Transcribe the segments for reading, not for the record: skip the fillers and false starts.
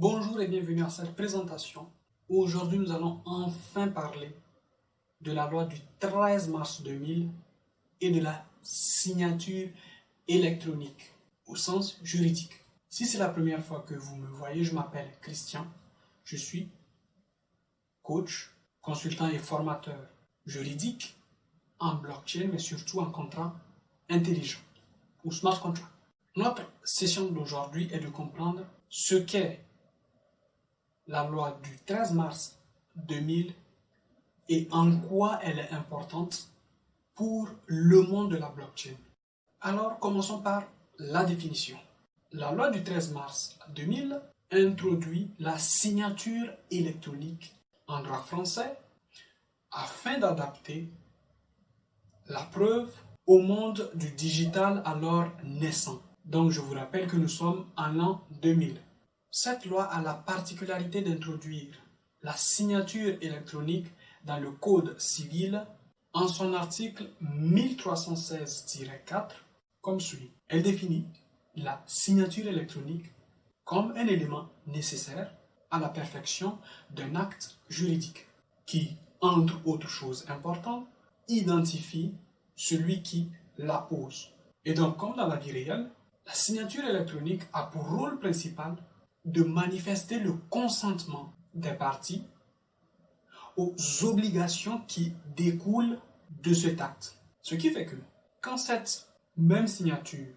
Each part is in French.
Bonjour et bienvenue à cette présentation. Aujourd'hui, nous allons enfin parler de la loi du 13 mars 2000 et de la signature électronique au sens juridique. Si c'est la première fois que vous me voyez, je m'appelle Christian. Je suis coach, consultant et formateur juridique en blockchain, mais surtout en contrat intelligent ou smart contract. Notre session d'aujourd'hui est de comprendre ce qu'est la loi du 13 mars 2000 et en quoi elle est importante pour le monde de la blockchain. Alors, commençons par la définition. La loi du 13 mars 2000 introduit la signature électronique en droit français afin d'adapter la preuve au monde du digital alors naissant. Donc, je vous rappelle que nous sommes en l'an 2000. Cette loi a la particularité d'introduire la signature électronique dans le Code civil en son article 1316-4 comme suit. Elle définit la signature électronique comme un élément nécessaire à la perfection d'un acte juridique qui, entre autres choses importantes, identifie celui qui la pose. Et donc, comme dans la vie réelle, la signature électronique a pour rôle principal de manifester le consentement des parties aux obligations qui découlent de cet acte. Ce qui fait que quand cette même signature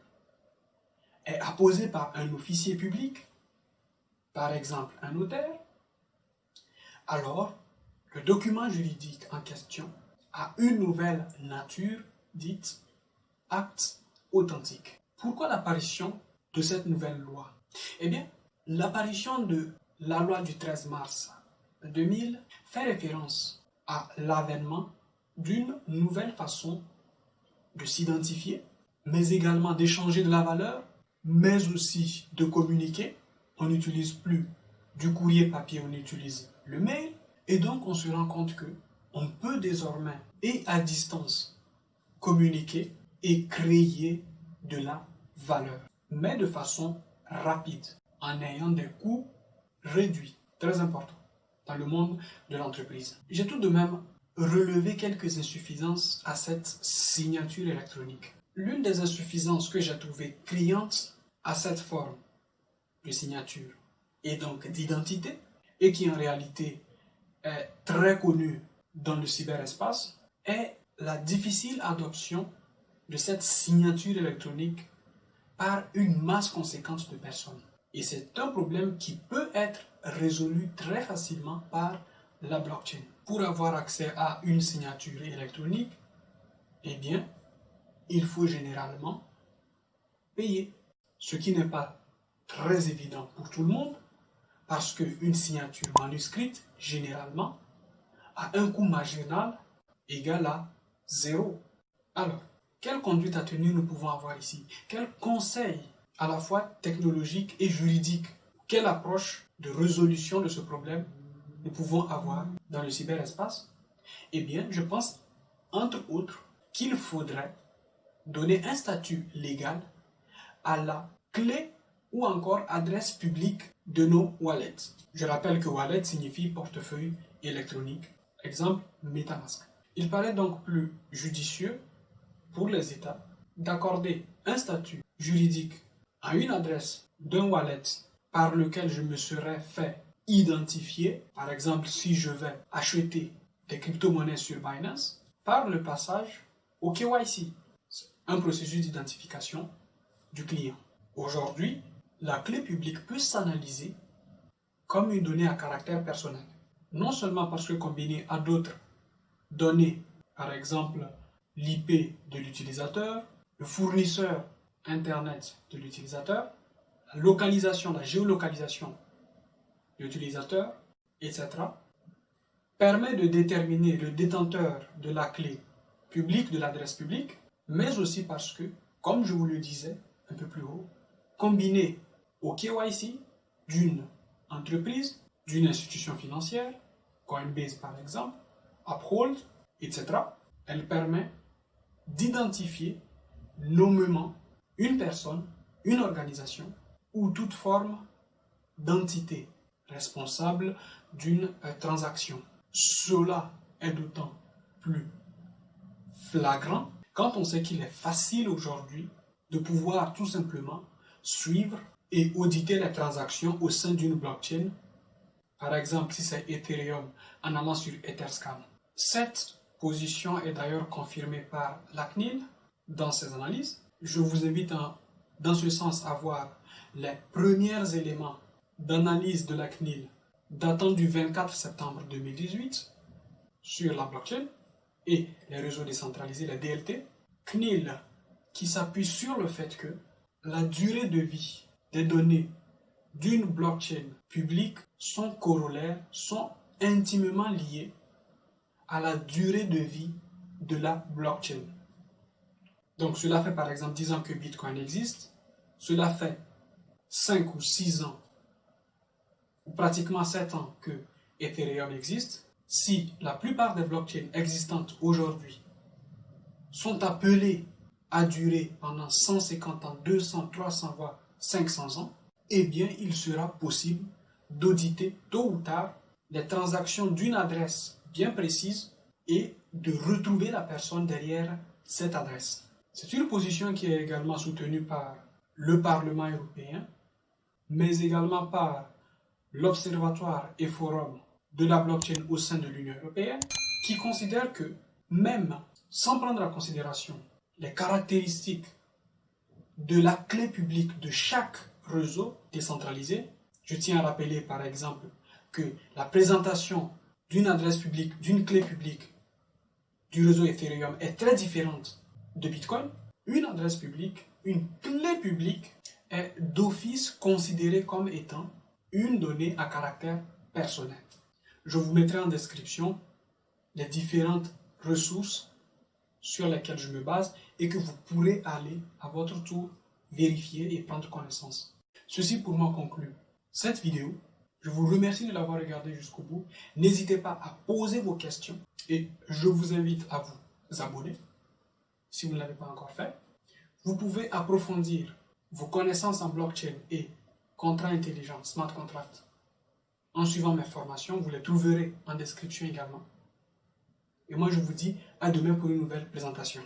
est apposée par un officier public, par exemple un notaire, alors le document juridique en question a une nouvelle nature dite acte authentique. Pourquoi l'apparition de cette nouvelle loi? Eh bien, l'apparition de la loi du 13 mars 2000 fait référence à l'avènement d'une nouvelle façon de s'identifier, mais également d'échanger de la valeur, mais aussi de communiquer. On n'utilise plus du courrier papier, on utilise le mail, et donc on se rend compte que on peut désormais et à distance communiquer et créer de la valeur, mais de façon rapide, en ayant des coûts réduits, très importants, dans le monde de l'entreprise. J'ai tout de même relevé quelques insuffisances à cette signature électronique. L'une des insuffisances que j'ai trouvées criantes à cette forme de signature et donc d'identité, et qui en réalité est très connue dans le cyberespace, est la difficile adoption de cette signature électronique par une masse conséquente de personnes. Et c'est un problème qui peut être résolu très facilement par la blockchain. Pour avoir accès à une signature électronique, eh bien, il faut généralement payer. Ce qui n'est pas très évident pour tout le monde, parce qu'une signature manuscrite, généralement, a un coût marginal égal à 0. Alors, quelle conduite à tenir nous pouvons avoir ici? Quels conseils à la fois technologiques et juridiques? Quelle approche de résolution de ce problème nous pouvons avoir dans le cyberespace? Eh bien, je pense, entre autres, qu'il faudrait donner un statut légal à la clé ou encore adresse publique de nos wallets. Je rappelle que wallet signifie portefeuille électronique. Exemple, MetaMask. Il paraît donc plus judicieux pour les États d'accorder un statut juridique à une adresse d'un wallet par lequel je me serais fait identifier, par exemple si je vais acheter des crypto-monnaies sur Binance, par le passage au KYC, un processus d'identification du client. Aujourd'hui, la clé publique peut s'analyser comme une donnée à caractère personnel, non seulement parce que combinée à d'autres données, par exemple l'IP de l'utilisateur, le fournisseur Internet de l'utilisateur, la localisation, la géolocalisation de l'utilisateur, etc., permet de déterminer le détenteur de la clé publique, de l'adresse publique, mais aussi parce que, comme je vous le disais un peu plus haut, combiné au KYC d'une entreprise, d'une institution financière, Coinbase par exemple, Uphold, etc., elle permet d'identifier nommément une personne, une organisation ou toute forme d'entité responsable d'une transaction. Cela est d'autant plus flagrant quand on sait qu'il est facile aujourd'hui de pouvoir tout simplement suivre et auditer les transactions au sein d'une blockchain. Par exemple, si c'est Ethereum, en allant sur Etherscan. Cette position est d'ailleurs confirmée par la CNIL dans ses analyses. Je vous invite dans ce sens à voir les premiers éléments d'analyse de la CNIL datant du 24 septembre 2018 sur la blockchain et les réseaux décentralisés, les DLT. CNIL qui s'appuie sur le fait que la durée de vie des données d'une blockchain publique sont corollaires, sont intimement liées à la durée de vie de la blockchain. Donc cela fait par exemple 10 ans que Bitcoin existe, cela fait 5 ou 6 ans, ou pratiquement 7 ans que Ethereum existe. Si la plupart des blockchains existantes aujourd'hui sont appelées à durer pendant 150 ans, 200, 300, voire 500 ans, eh bien il sera possible d'auditer tôt ou tard les transactions d'une adresse bien précise et de retrouver la personne derrière cette adresse. C'est une position qui est également soutenue par le Parlement européen, mais également par l'Observatoire et Forum de la blockchain au sein de l'Union européenne, qui considère que même sans prendre en considération les caractéristiques de la clé publique de chaque réseau décentralisé, je tiens à rappeler par exemple que la présentation d'une adresse publique, d'une clé publique du réseau Ethereum est très différente de Bitcoin. Une adresse publique, une clé publique est d'office considérée comme étant une donnée à caractère personnel. Je vous mettrai en description les différentes ressources sur lesquelles je me base et que vous pourrez aller à votre tour vérifier et prendre connaissance. Ceci pour moi conclut cette vidéo. Je vous remercie de l'avoir regardé jusqu'au bout. N'hésitez pas à poser vos questions et je vous invite à vous abonner si vous ne l'avez pas encore fait. Vous pouvez approfondir vos connaissances en blockchain et contrats intelligents, smart contracts, en suivant mes formations. Vous les trouverez en description également. Et moi, je vous dis à demain pour une nouvelle présentation.